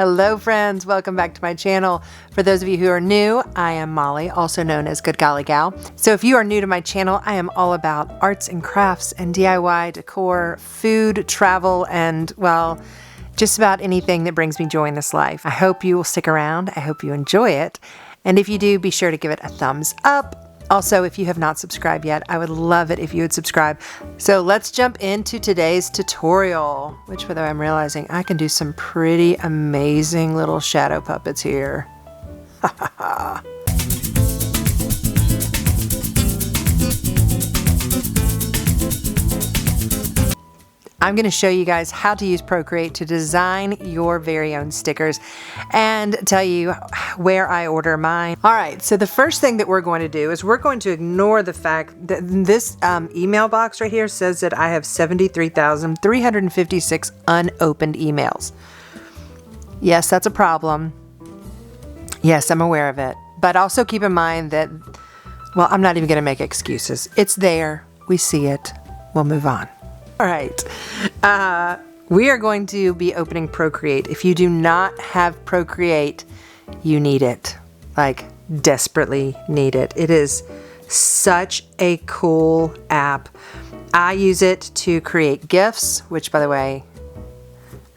Hello friends, welcome back to my channel. For those of you who are new, I am Molly, also known as Good Golly Gal. So if you are new to my channel, I am all about arts and crafts and DIY, decor, food, travel, and well, just about anything that brings me joy in this life. I hope you will stick around. I hope you enjoy it. And if you do, be sure to give it a thumbs up. Also, if you have not subscribed yet, I would love it if you would subscribe. So let's jump into today's tutorial, which by the way, I'm realizing I can do some pretty amazing little shadow puppets here. I'm going to show you guys how to use Procreate to design your very own stickers and tell you where I order mine. All right, so the first thing that we're going to do is we're going to ignore the fact that this email box right here says that I have 73,356 unopened emails. Yes, that's a problem. Yes, I'm aware of it. But also keep in mind that, well, I'm not even going to make excuses. It's there. We see it. We'll move on. All right, we are going to be opening Procreate. If you do not have Procreate, you need it, like desperately need it. It is such a cool app. I use it to create GIFs, which by the way,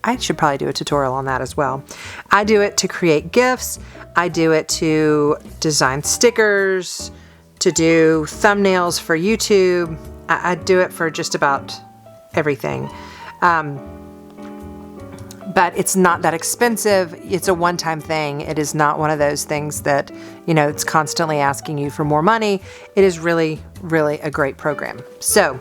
I should probably do a tutorial on that as well. I do it to create GIFs. I do it to design stickers, to do thumbnails for YouTube. I do it for just about everything. But it's not that expensive. It's a one-time thing. It is not one of those things that, you know, it's constantly asking you for more money. It is really, really a great program. So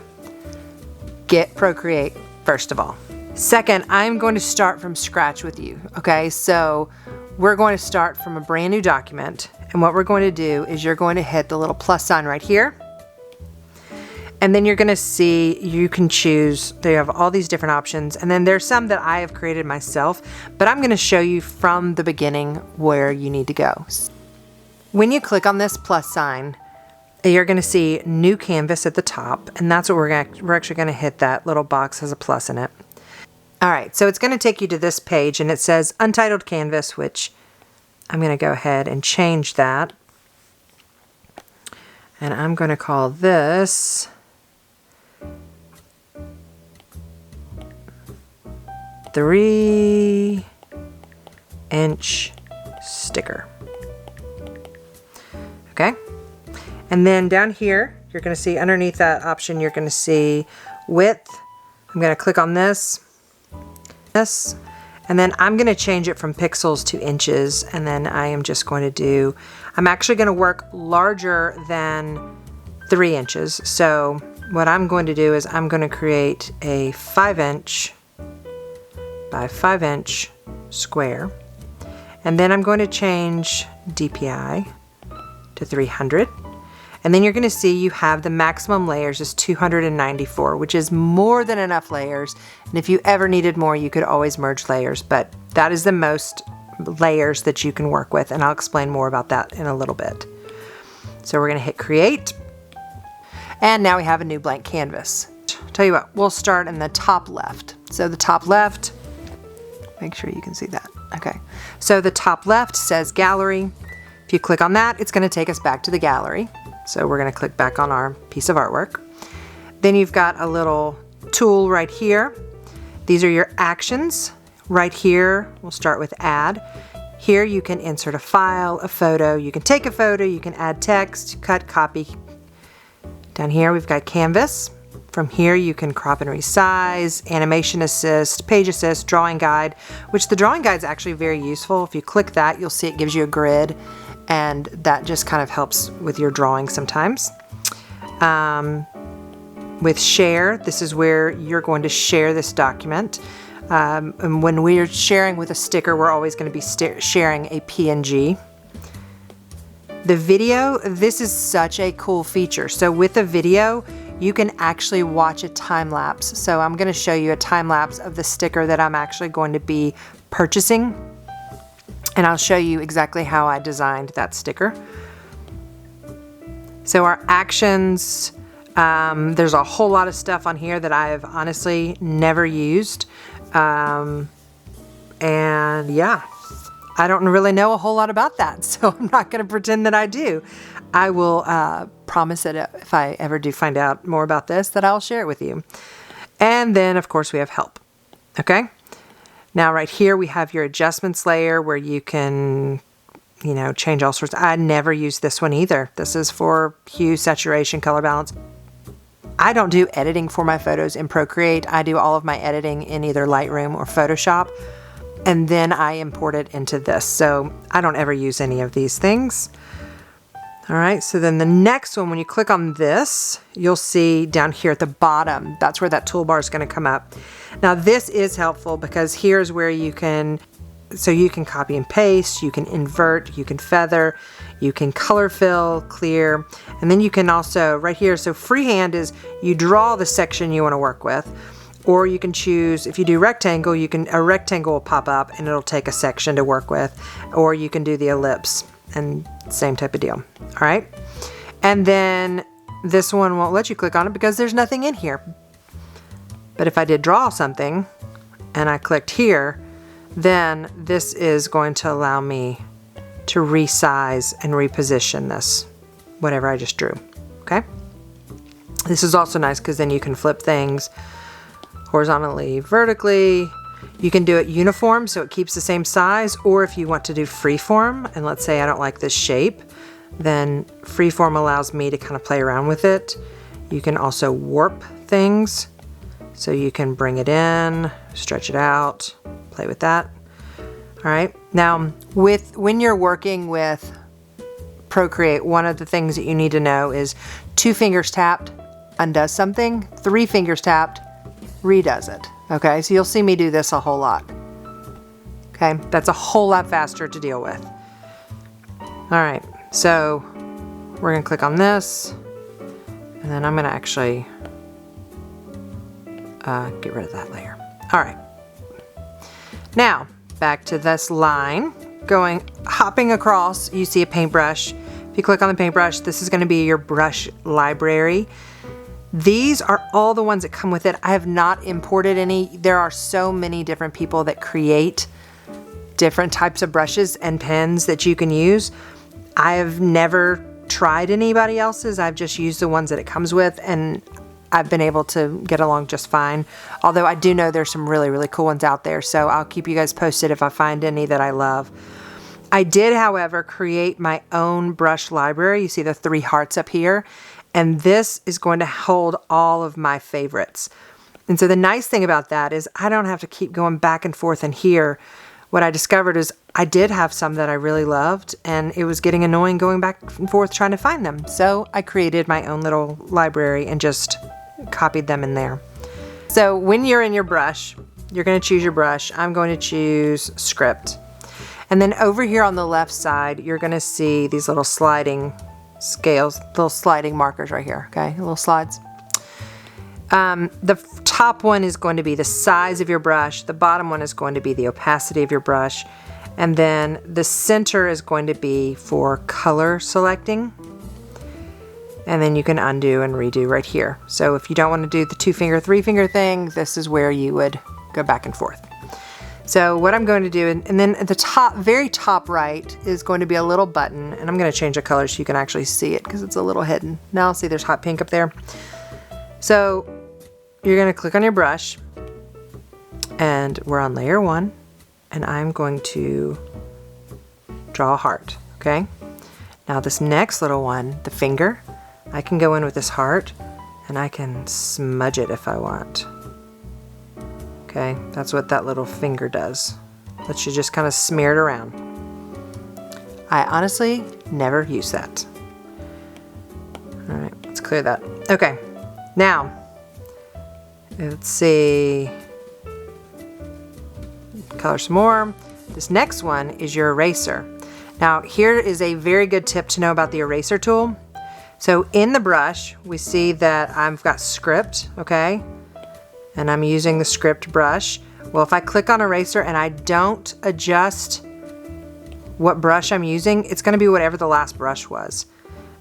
get Procreate first of all. Second, I'm going to start from scratch with you. Okay, so we're going to start from a brand new document. And what we're going to do is you're going to hit the little plus sign right here. And then you're going to see you can choose, they have all these different options. And then there's some that I have created myself, but I'm going to show you from the beginning where you need to go. When you click on this plus sign, you're going to see new canvas at the top. And that's what we're actually going to hit. That little box has a plus in it. All right, so it's going to take you to this page and it says Untitled Canvas, which I'm going to go ahead and change that. And I'm going to call this 3-inch sticker. Okay, and then down here you're going to see underneath that option you're going to see width. I'm going to click on this, and then I'm going to change it from pixels to inches, and then I am just going to do, I'm actually going to work larger than 3 inches. So what I'm going to do is I'm going to create a 5-inch by 5-inch square, and then I'm going to change DPI to 300, and then you're going to see you have the maximum layers is 294, which is more than enough layers, and if you ever needed more you could always merge layers, but that is the most layers that you can work with, and I'll explain more about that in a little bit. So we're going to hit create, and now we have a new blank canvas. Tell you what, we'll start in the top left. So the top left, make sure you can see that. Okay, so the top left says gallery. If you click on that, it's going to take us back to the gallery. So we're going to click back on our piece of artwork. Then you've got a little tool right here. These are your actions. Right here, we'll start with add. Here you can insert a file, a photo. You can take a photo, you can add text, cut, copy. Down here we've got canvas. From here you can crop and resize, animation assist, page assist, drawing guide, which the drawing guide is actually very useful. If you click that, you'll see it gives you a grid, and that just kind of helps with your drawing sometimes. With share, this is where you're going to share this document. And when we're sharing with a sticker, we're always going to be sharing a PNG. The video, this is such a cool feature. So with a video, you can actually watch a time lapse. So I'm going to show you a time lapse of the sticker that I'm actually going to be purchasing. And I'll show you exactly how I designed that sticker. So our actions, there's a whole lot of stuff on here that I have honestly never used. And yeah, I don't really know a whole lot about that, so I'm not going to pretend that I do. I will promise that if I ever do find out more about this, that I'll share it with you. And then, of course, we have help. Okay? Now, right here, we have your adjustments layer where you can, you know, change all sorts. I never use this one either. This is for hue, saturation, color balance. I don't do editing for my photos in Procreate. I do all of my editing in either Lightroom or Photoshop, and then I import it into this. So I don't ever use any of these things. All right, so then the next one, when you click on this, you'll see down here at the bottom, that's where that toolbar is going to come up. Now this is helpful because here's where you can copy and paste, you can invert, you can feather, you can color fill, clear, and then you can also, right here, so freehand is you draw the section you want to work with, or you can choose, if you do rectangle, a rectangle will pop up and it'll take a section to work with, or you can do the ellipse, and same type of deal. All right, and then this one won't let you click on it because there's nothing in here. But if I did draw something and I clicked here, then this is going to allow me to resize and reposition this, whatever I just drew, okay? This is also nice because then you can flip things horizontally, vertically. You can do it uniform so it keeps the same size, or if you want to do freeform, and let's say I don't like this shape, then freeform allows me to kind of play around with it. You can also warp things, so you can bring it in, stretch it out, play with that. All right, now when you're working with Procreate, one of the things that you need to know is 2 fingers tapped undoes something, 3 fingers tapped redoes it. Okay, so you'll see me do this a whole lot. Okay, that's a whole lot faster to deal with. All right, so we're gonna click on this, and then I'm gonna actually get rid of that layer. All right. Now, back to this line, hopping across, you see a paintbrush. If you click on the paintbrush, this is gonna be your brush library. These are all the ones that come with it. I have not imported any. There are so many different people that create different types of brushes and pens that you can use. I have never tried anybody else's. I've just used the ones that it comes with, and I've been able to get along just fine. Although I do know there's some really, really cool ones out there, so I'll keep you guys posted if I find any that I love. I did, however, create my own brush library. You see the 3 hearts up here, and this is going to hold all of my favorites. And so the nice thing about that is I don't have to keep going back and forth in here. What I discovered is I did have some that I really loved, and it was getting annoying going back and forth trying to find them. So I created my own little library and just copied them in there. So when you're in your brush, you're going to choose your brush. I'm going to choose Script. And then over here on the left side, you're going to see these little sliding scales, little sliding markers right here, okay? Little slides. The top one is going to be the size of your brush. The bottom one is going to be the opacity of your brush. And then the center is going to be for color selecting. And then you can undo and redo right here. So if you don't want to do the 2-finger, 3-finger thing, this is where you would go back and forth. So what I'm going to do, and then at the top, very top right, is going to be a little button, and I'm going to change the color so you can actually see it because it's a little hidden. Now see there's hot pink up there. So you're going to click on your brush, and we're on layer 1, and I'm going to draw a heart, okay? Now this next little one, the finger, I can go in with this heart, and I can smudge it if I want. Okay, that's what that little finger does. Lets you just kind of smear it around. I honestly never use that. All right, let's clear that. Okay, now, let's see. Color some more. This next one is your eraser. Now, here is a very good tip to know about the eraser tool. So in the brush, we see that I've got Script, okay? And I'm using the Script brush. Well, if I click on eraser and I don't adjust what brush I'm using, it's going to be whatever the last brush was.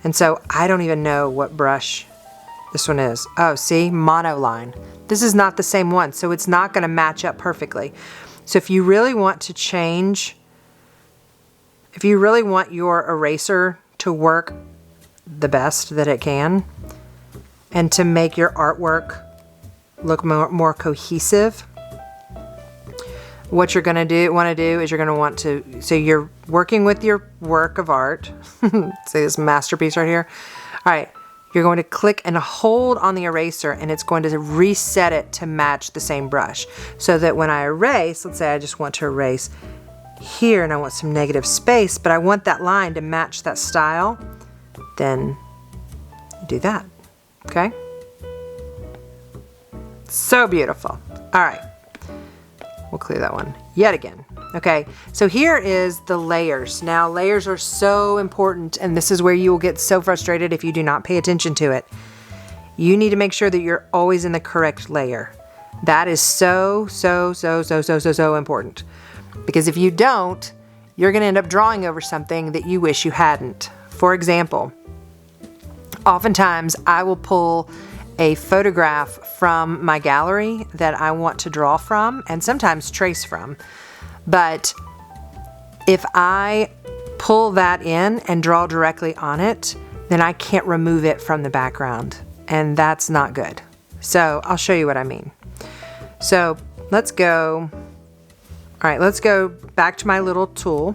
And so I don't even know what brush this one is. Oh, see, monoline. This is not the same one, so it's not going to match up perfectly. So if you really want to change if you really want your eraser to work the best that it can, and to make your artwork look more cohesive, what you're going to want to do is you're going to want to, so you're working with your work of art, say this masterpiece right here. All right, you're going to click and hold on the eraser, and it's going to reset it to match the same brush. So that when I erase, let's say I just want to erase here and I want some negative space, but I want that line to match that style, then do that. Okay? So beautiful. All right. We'll clear that one yet again. Okay, so here is the layers. Now, layers are so important, and this is where you will get so frustrated if you do not pay attention to it. You need to make sure that you're always in the correct layer. That is so important. Because if you don't, you're going to end up drawing over something that you wish you hadn't. For example, oftentimes I will pull a photograph from my gallery that I want to draw from, and sometimes trace from. But if I pull that in and draw directly on it, then I can't remove it from the background, and that's not good. So I'll show you what I mean. So let's go back to my little tool,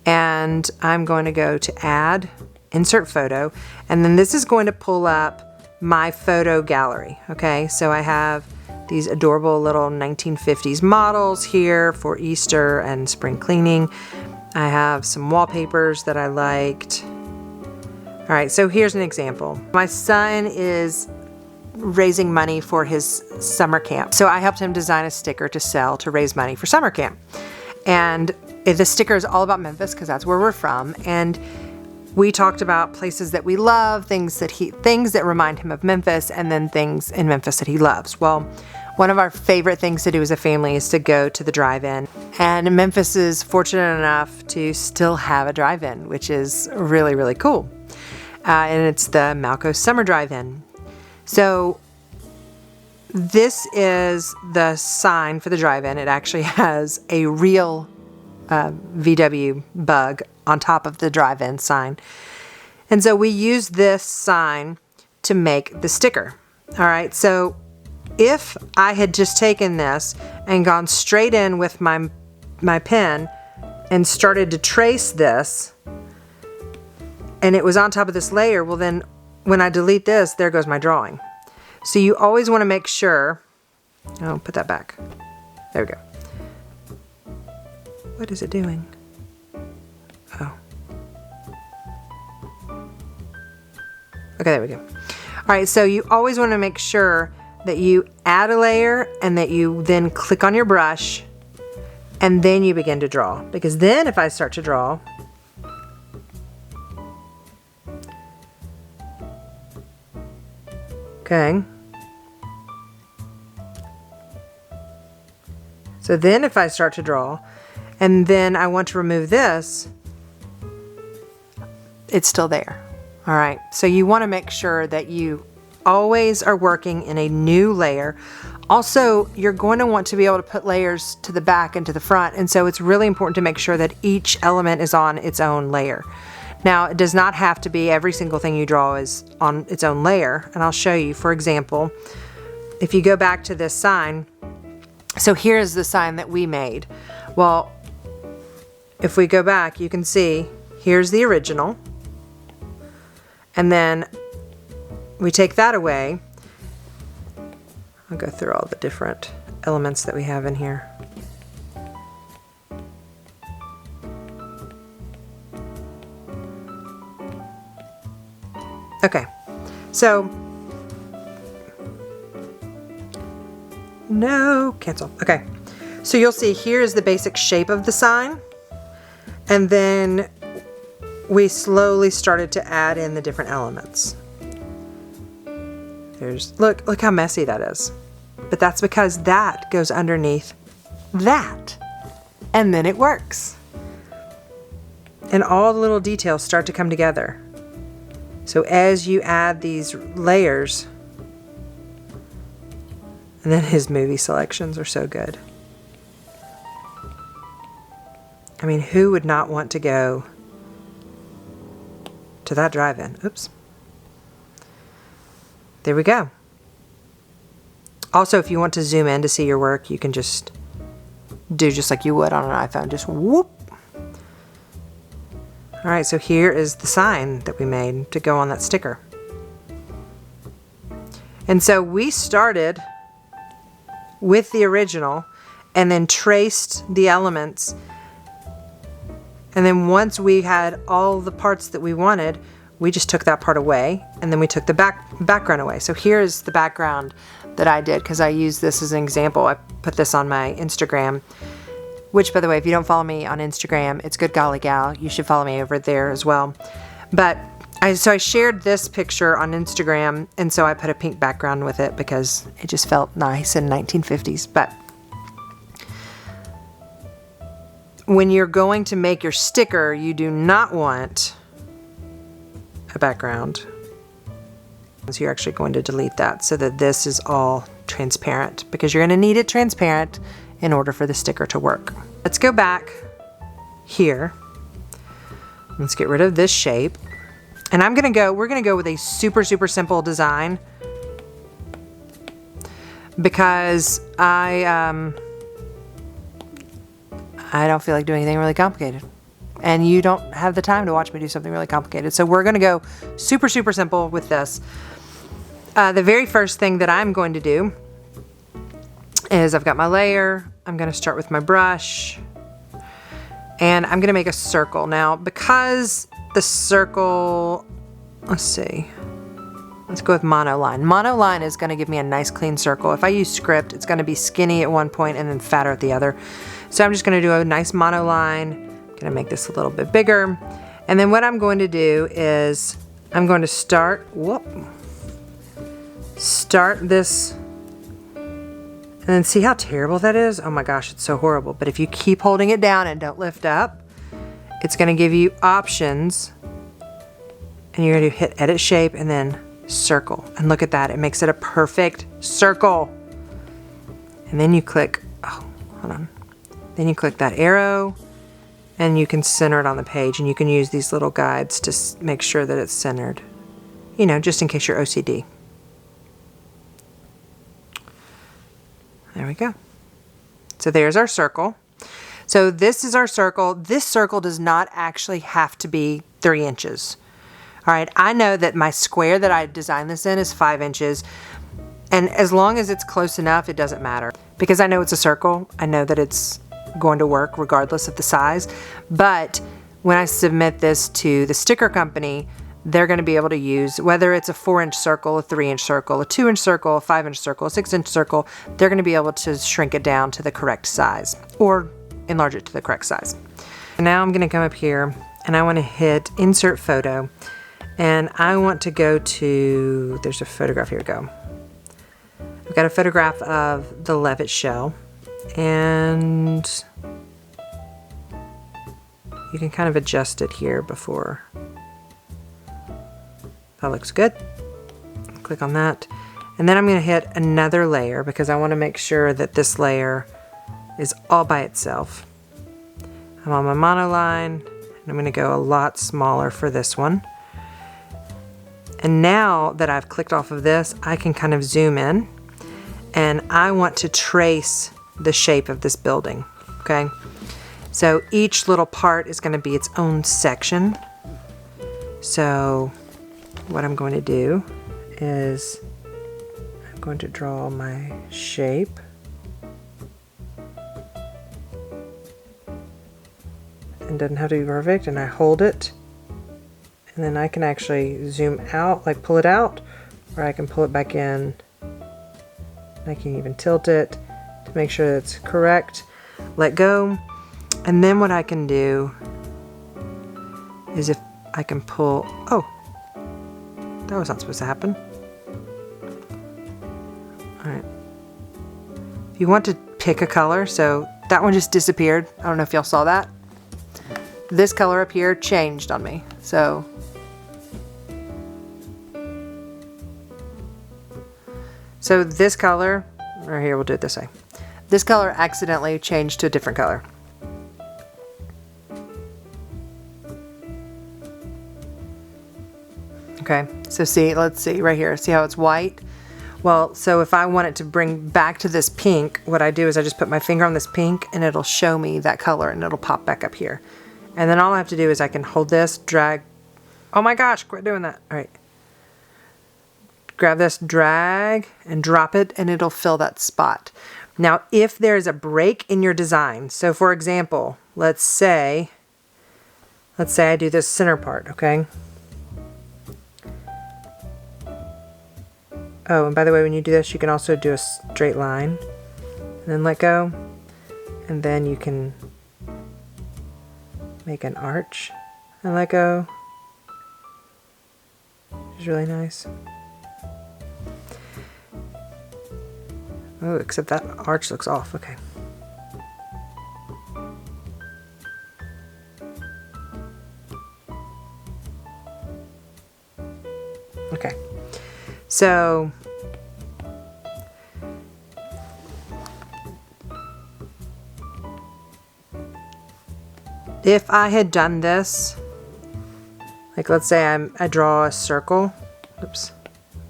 and I'm going to go to add, insert photo, and then this is going to pull up my photo gallery. Okay, so I have these adorable little 1950s models here for Easter and spring cleaning. I have some wallpapers that I liked. All right, so here's an example. My son is raising money for his summer camp. So I helped him design a sticker to sell to raise money for summer camp. And the sticker is all about Memphis because that's where we're from. And we talked about places that we love, things that remind him of Memphis, and then things in Memphis that he loves. Well, one of our favorite things to do as a family is to go to the drive-in. And Memphis is fortunate enough to still have a drive-in, which is really, really cool. And it's the Malco Summer Drive-In. So this is the sign for the drive-in. It actually has a real VW bug on top of the drive-in sign. And so we use this sign to make the sticker. All right, so if I had just taken this and gone straight in with my pen and started to trace this, and it was on top of this layer, well then when I delete this, there goes my drawing. So you always want to make sure, oh, put that back. There we go. What is it doing? Oh. Okay, there we go. All right, so you always want to make sure that you add a layer and that you then click on your brush and then you begin to draw. Because then if I start to draw, okay. So then if I start to draw and then I want to remove this, it's still there. All right, so you want to make sure that you always are working in a new layer. Also, you're going to want to be able to put layers to the back and to the front, and so it's really important to make sure that each element is on its own layer. Now, it does not have to be every single thing you draw is on its own layer, and I'll show you. For example, if you go back to this sign, so here's the sign that we made. Well, if we go back, you can see here's the original, and then we take that away. I'll go through all the different elements that we have in here. Okay, so no, cancel. Okay, so you'll see here is the basic shape of the sign, and then we slowly started to add in the different elements. Look how messy that is. But that's because that goes underneath that. And then it works. And all the little details start to come together. So as you add these layers, and then his movie selections are so good. I mean, who would not want to go to that drive-in? Oops. There we go. Also, if you want to zoom in to see your work, you can just do just like you would on an iPhone. Just whoop. All right, so here is the sign that we made to go on that sticker. And so we started with the original and then traced the elements. And then once we had all the parts that we wanted, we just took that part away, and then we took the background away. So here's the background that I did, because I used this as an example. I put this on my Instagram, which, by the way, if you don't follow me on Instagram, it's Good Golly Gal. You should follow me over there as well. But so I shared this picture on Instagram, and so I put a pink background with it because it just felt nice in 1950s. But when you're going to make your sticker, you do not want a background. So you're actually going to delete that so that this is all transparent, because you're going to need it transparent in order for the sticker to work. Let's go back here. Let's get rid of this shape. And we're gonna go with a super simple design, because I don't feel like doing anything really complicated. And you don't have the time to watch me do something really complicated. So we're gonna go super simple with this. The very first thing that I'm going to do is I've got my layer. I'm gonna start with my brush, and I'm gonna make a circle. Now, because the circle, let's see, let's go with monoline. Monoline is gonna give me a nice clean circle. If I use script, it's gonna be skinny at one point and then fatter at the other. So I'm just gonna do a nice monoline. Gonna make this a little bit bigger. And then what I'm going to do is I'm going to start this, and then see how terrible that is? Oh my gosh, it's so horrible. But if you keep holding it down and don't lift up, it's gonna give you options, and you're gonna hit edit shape and then circle. And look at that, it makes it a perfect circle. And then you click, oh, hold on. Then you click that arrow, and you can center it on the page, and you can use these little guides to make sure that it's centered. You know, just in case you're OCD. There we go. So there's our circle. So this is our circle. This circle does not actually have to be 3 inches. All right, I know that my square that I designed this in is 5 inches. And as long as it's close enough, it doesn't matter. Because I know it's a circle, I know that it's going to work regardless of the size. But when I submit this to the sticker company, they're going to be able to use, whether it's a 4-inch circle, a 3-inch circle, a 2-inch circle, a 5-inch circle, a 6-inch circle, they're going to be able to shrink it down to the correct size, or enlarge it to the correct size. And now I'm going to come up here, and I want to hit insert photo, and I want to go to, there's a photograph, here we go. I've got a photograph of the Levitt shell, and you can kind of adjust it here before. That looks good. Click on that. And then I'm going to hit another layer, because I want to make sure that this layer is all by itself. I'm on my monoline, and I'm going to go a lot smaller for this one. And now that I've clicked off of this, I can kind of zoom in, and I want to trace the shape of this building. Okay, so each little part is going to be its own section. So what I'm going to do is I'm going to draw my shape. It doesn't have to be perfect, and I hold it, and then I can actually zoom out, like pull it out, or I can pull it back in. I can even tilt it to make sure that it's correct. Let go. And then what I can do is if I can pull, oh, that was not supposed to happen. All right. If you want to pick a color, so that one just disappeared. I don't know if y'all saw that. This color up here changed on me. So this color, or here, we'll do it this way. This color accidentally changed to a different color. Okay, so see, let's see right here. See how it's white? Well, so if I want it to bring back to this pink, what I do is I just put my finger on this pink and it'll show me that color and it'll pop back up here. And then all I have to do is I can hold this, drag. Oh my gosh, quit doing that. All right. Grab this, drag, and drop it, and it'll fill that spot. Now, if there's a break in your design, so for example, let's say I do this center part, okay? Oh, and by the way, when you do this, you can also do a straight line, and then let go, and then you can make an arch, and let go, which is really nice. Oh, except that arch looks off, okay. Okay, so if I had done this, like let's say I draw a circle, oops,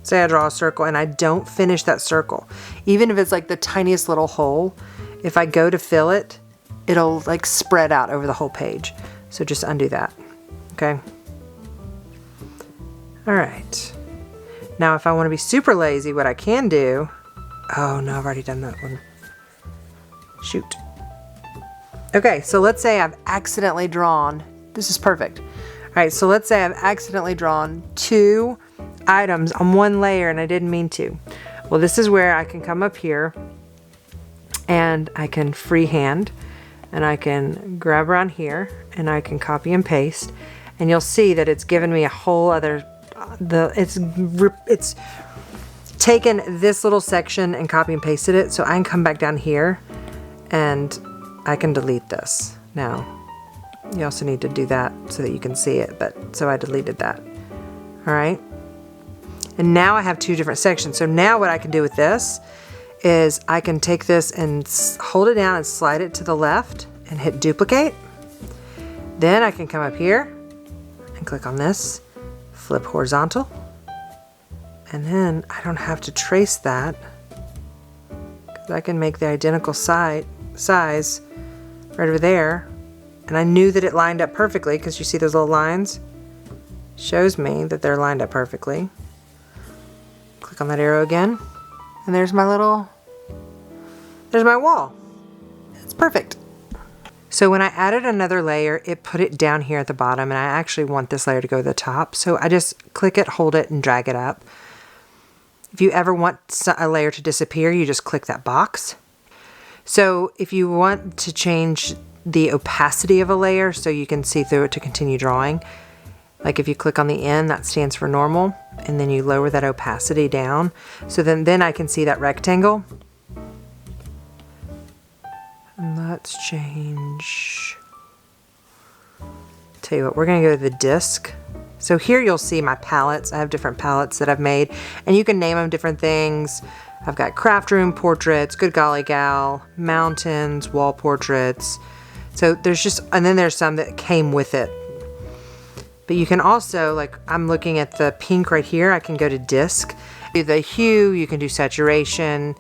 say I draw a circle and I don't finish that circle, even if it's like the tiniest little hole, if I go to fill it, it'll like spread out over the whole page. So just undo that, okay? All right, now if I want to be super lazy, what I can do, oh no, I've already done that one. Shoot. Okay, so let's say I've accidentally drawn, this is perfect. All right, so let's say I've accidentally drawn 2 items on one layer and I didn't mean to. Well, this is where I can come up here and I can freehand and I can grab around here and I can copy and paste, and you'll see that it's given me a whole other, it's taken this little section and copy and pasted it, so I can come back down here and I can delete this. Now, you also need to do that so that you can see it, but so I deleted that. All right. And now I have 2 different sections. So now what I can do with this is I can take this and hold it down and slide it to the left and hit duplicate. Then I can come up here and click on this, flip horizontal, and then I don't have to trace that because I can make the identical size right over there. And I knew that it lined up perfectly because you see those little lines? Shows me that they're lined up perfectly. Click on that arrow again, and there's my wall. It's perfect. So when I added another layer, it put it down here at the bottom, and I actually want this layer to go to the top. So I just click it, hold it, and drag it up. If you ever want a layer to disappear, you just click that box. So if you want to change the opacity of a layer so you can see through it to continue drawing, like if you click on the N, that stands for normal, and then you lower that opacity down. So then I can see that rectangle. And let's change. Tell you what, we're gonna go to the disc. So here you'll see my palettes. I have different palettes that I've made, and you can name them different things. I've got craft room portraits, good golly gal, mountains, wall portraits. So there's just, and then there's some that came with it. But you can also, like I'm looking at the pink right here, I can go to disc. Do the hue, you can do saturation.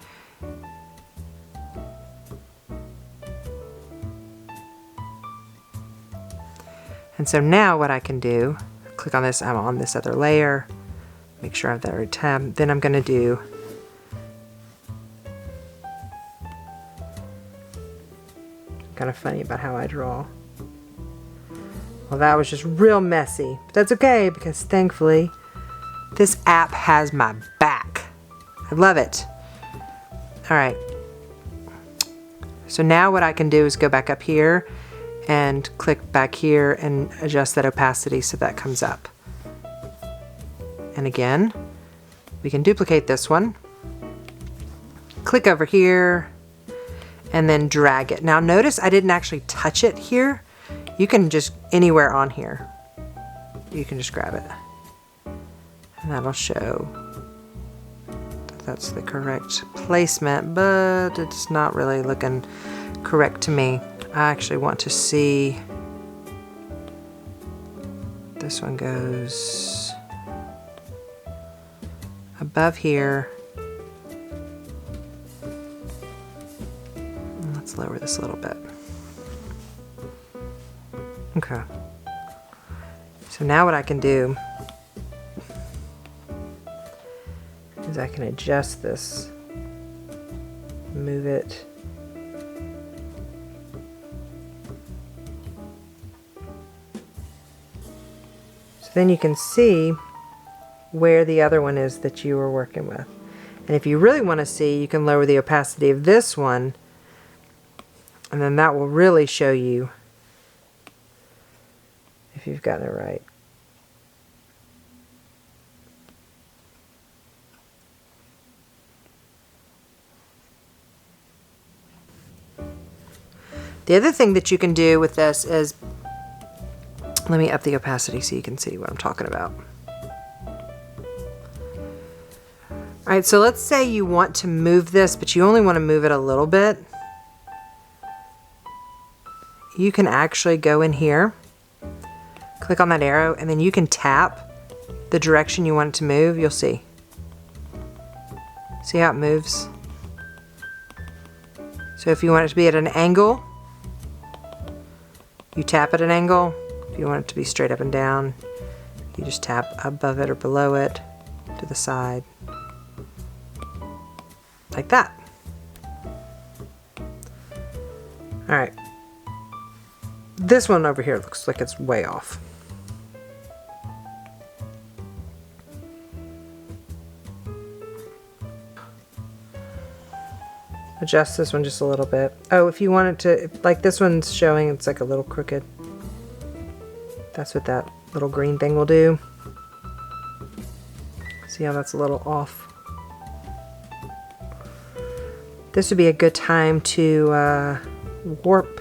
And so now what I can do, click on this, I'm on this other layer, make sure I have that right tab. Then I'm gonna do kind of funny about how I draw. Well, that was just real messy, but that's okay because thankfully this app has my back. I love it. All right. So now what I can do is go back up here and click back here and adjust that opacity so that comes up. And again, we can duplicate this one. Click over here and then drag it. Now notice I didn't actually touch it here. You can just anywhere on here. You can just grab it. And that'll show that that's the correct placement, but it's not really looking correct to me. I actually want to see, this one goes above here. Let's lower this a little bit. Okay. So now what I can do is I can adjust this, move it. So then you can see where the other one is that you were working with. And if you really want to see, you can lower the opacity of this one, and then that will really show you if you've gotten it right. The other thing that you can do with this is, let me up the opacity so you can see what I'm talking about. Alright, so let's say you want to move this, but you only want to move it a little bit. You can actually go in here, click on that arrow, and then you can tap the direction you want it to move. You'll see. See how it moves? So if you want it to be at an angle, you tap at an angle. If you want it to be straight up and down, you just tap above it or below it, to the side. Like that. Alright. This one over here looks like it's way off. Adjust this one just a little bit. Oh, if you want it to, like this one's showing, it's like a little crooked. That's what that little green thing will do. See how that's a little off? This would be a good time to warp.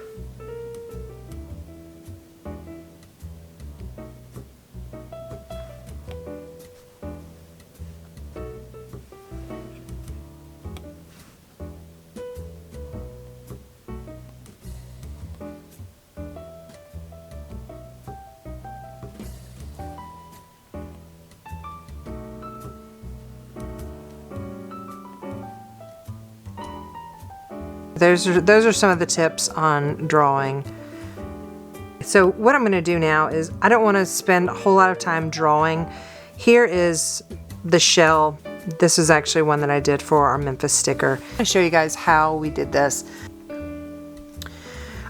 Those are some of the tips on drawing. So what I'm going to do now is, I don't want to spend a whole lot of time drawing. Here is the shell. This is actually one that I did for our Memphis sticker. I'm going to show you guys how we did this.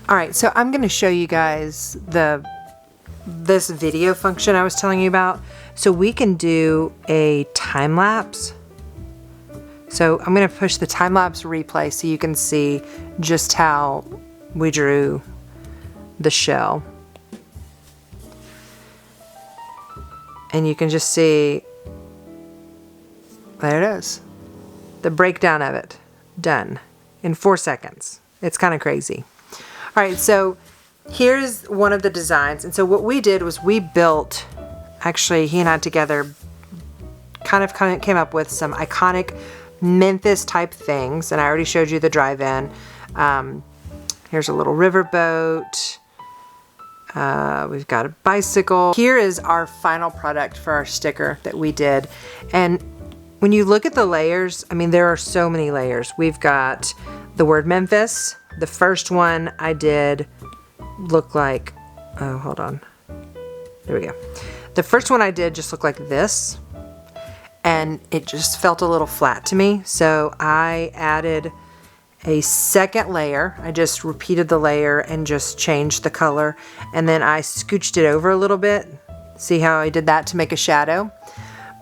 Alright, so I'm going to show you guys this video function I was telling you about. So we can do a time lapse. So I'm going to push the time-lapse replay so you can see just how we drew the shell. And you can just see, there it is. The breakdown of it, done in 4 seconds. It's kind of crazy. All right, so here's one of the designs. And so what we did was we built, actually he and I together kind of came up with some iconic Memphis type things, and I already showed you the drive-in. Here's a little riverboat. We've got a bicycle. Here is our final product for our sticker that we did. And when you look at the layers, I mean, there are so many layers. We've got the word Memphis. The first one I did look like, oh, hold on. There we go. The first one I did just looked like this. And it just felt a little flat to me, so I added a second layer. I just repeated the layer and just changed the color, and then I scooched it over a little bit. See how I did that to make a shadow?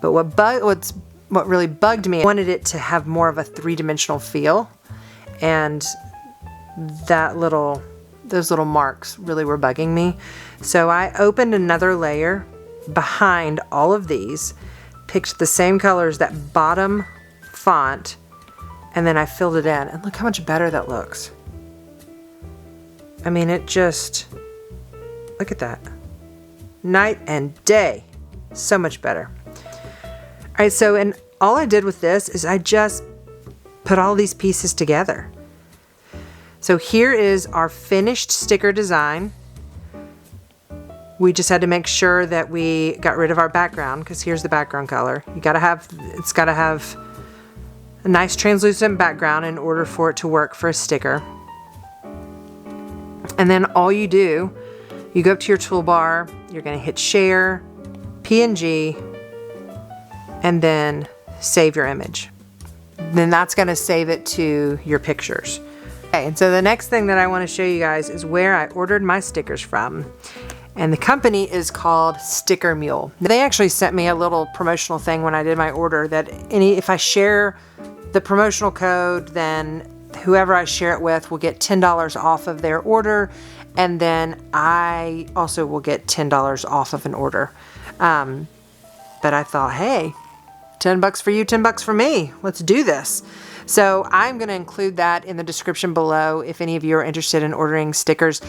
But what really bugged me, I wanted it to have more of a three-dimensional feel, and those little marks really were bugging me. So I opened another layer behind all of these, picked the same colors, that bottom font, and then I filled it in. And look how much better that looks. I mean, it just, look at that. Night and day. So much better. All right, so, and all I did with this is I just put all these pieces together. So here is our finished sticker design. we just had to make sure that we got rid of our background, because here's the background color. It's got to have a nice translucent background in order for it to work for a sticker. And then all you do, you go up to your toolbar, you're going to hit share, PNG, and then save your image. Then that's going to save it to your pictures. Okay, and so the next thing that I want to show you guys is where I ordered my stickers from. And the company is called Sticker Mule. They actually sent me a little promotional thing when I did my order that if I share the promotional code, then whoever I share it with will get $10 off of their order, and then I also will get $10 off of an order. But I thought, hey, 10 bucks for you, 10 bucks for me. Let's do this. So I'm going to include that in the description below if any of you are interested in ordering stickers.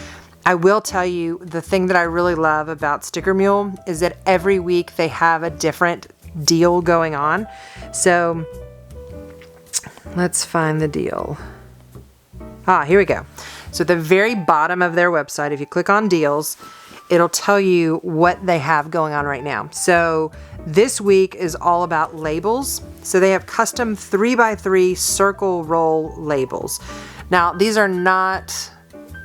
I will tell you, the thing that I really love about Sticker Mule is that every week they have a different deal going on. So let's find the deal. Here we go. So at the very bottom of their website, if you click on deals, it'll tell you what they have going on right now. So this week is all about labels. So they have custom 3x3 circle roll labels. Now, these are not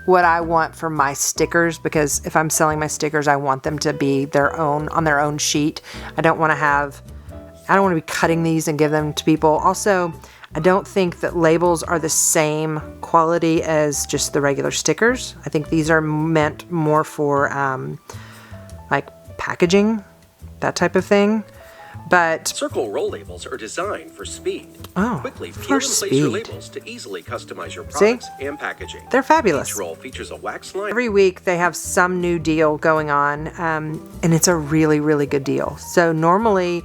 what I want for my stickers, because if I'm selling my stickers, I want them to be on their own sheet. I don't want to be cutting these and give them to people. Also, I don't think that labels are the same quality as just the regular stickers. I think these are meant more for like packaging, that type of thing. But circle roll labels are designed for speed. Quickly peel for and place your speed. labels to easily customize your products and packaging. They're fabulous. Each roll features a wax line. Every week they have some new deal going on, and it's a really, really good deal. So normally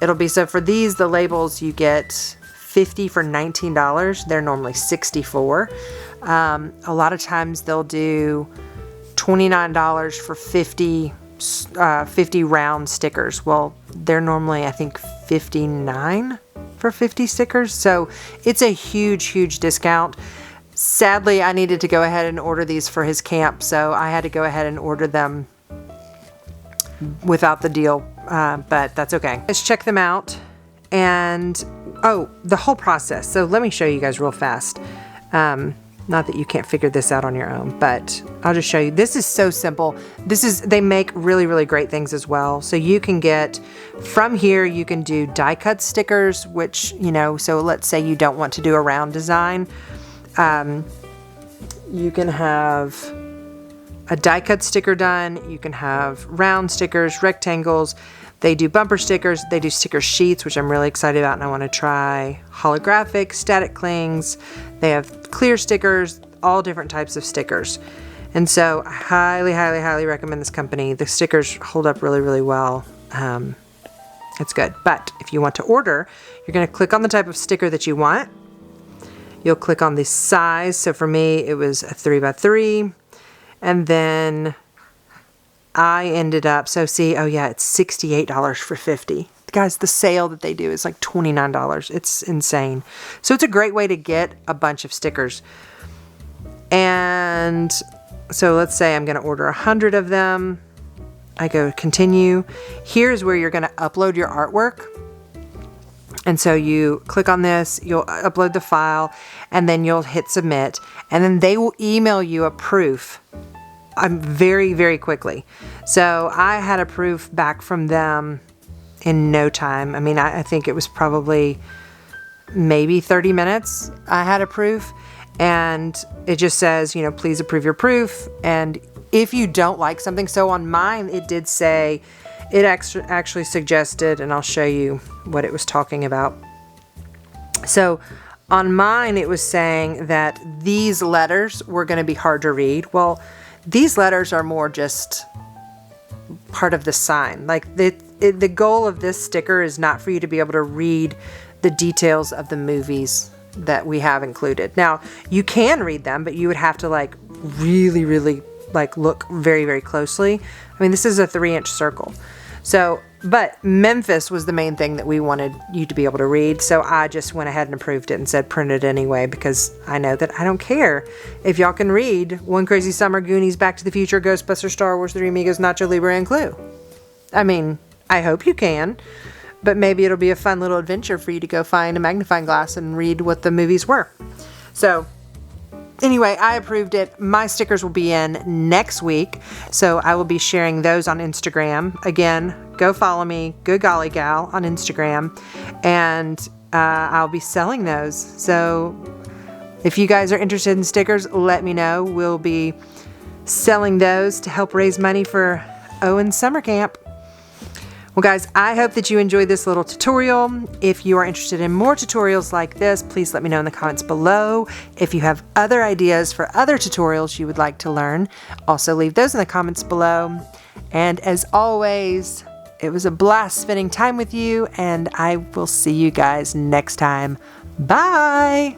it'll be, so for these, the labels you get 50 for $19. They're normally 64. A lot of times they'll do $29 for 50 round stickers. Well, they're normally, I think, $59 for 50 stickers. So it's a huge, huge discount. Sadly, I needed to go ahead and order these for his camp, so I had to go ahead and order them without the deal, but that's okay. Let's check them out. And the whole process. So let me show you guys real fast. Not that you can't figure this out on your own, but I'll just show you. This is so simple. They make really, really great things as well. So you can get, from here, you can do die cut stickers, which, so let's say you don't want to do a round design. You can have a die cut sticker done. You can have round stickers, rectangles. They do bumper stickers. They do sticker sheets, which I'm really excited about, and I want to try holographic, static clings. They have clear stickers, all different types of stickers. And so I highly, highly, highly recommend this company. The stickers hold up really, really well. It's good. But if you want to order, you're going to click on the type of sticker that you want. You'll click on the size. So for me, it was a 3x3. And then I ended up, so see, it's $68 for 50. Guys, the sale that they do is like $29. It's insane. So it's a great way to get a bunch of stickers. And so let's say I'm going to order 100 of them. I go continue. Here's where you're going to upload your artwork. And so you click on this, you'll upload the file, and then you'll hit submit. And then they will email you a proof very, very quickly. So I had a proof back from them in no time. I mean, I think it was probably maybe 30 minutes I had a proof, and it just says, please approve your proof. And if you don't like something, so on mine, it did say, it actually suggested, and I'll show you what it was talking about. So on mine, it was saying that these letters were going to be hard to read. Well, these letters are more just part of the sign. Like the goal of this sticker is not for you to be able to read the details of the movies that we have included. Now, you can read them, but you would have to really, really look very, very closely. I mean, this is a 3-inch circle. So, but Memphis was the main thing that we wanted you to be able to read. So I just went ahead and approved it and said print it anyway, because I know that I don't care if y'all can read One Crazy Summer, Goonies, Back to the Future, Ghostbusters, Star Wars, Three Amigos, Nacho Libre, and Clue. I mean, I hope you can, but maybe it'll be a fun little adventure for you to go find a magnifying glass and read what the movies were. So anyway, I approved it. My stickers will be in next week, so I will be sharing those on Instagram. Again, go follow me, Good Golly Gal, on Instagram, and I'll be selling those. So if you guys are interested in stickers, let me know. We'll be selling those to help raise money for Owen's summer camp. Well guys, I hope that you enjoyed this little tutorial. If you are interested in more tutorials like this, please let me know in the comments below. If you have other ideas for other tutorials you would like to learn, also leave those in the comments below. And as always, it was a blast spending time with you, and I will see you guys next time. Bye!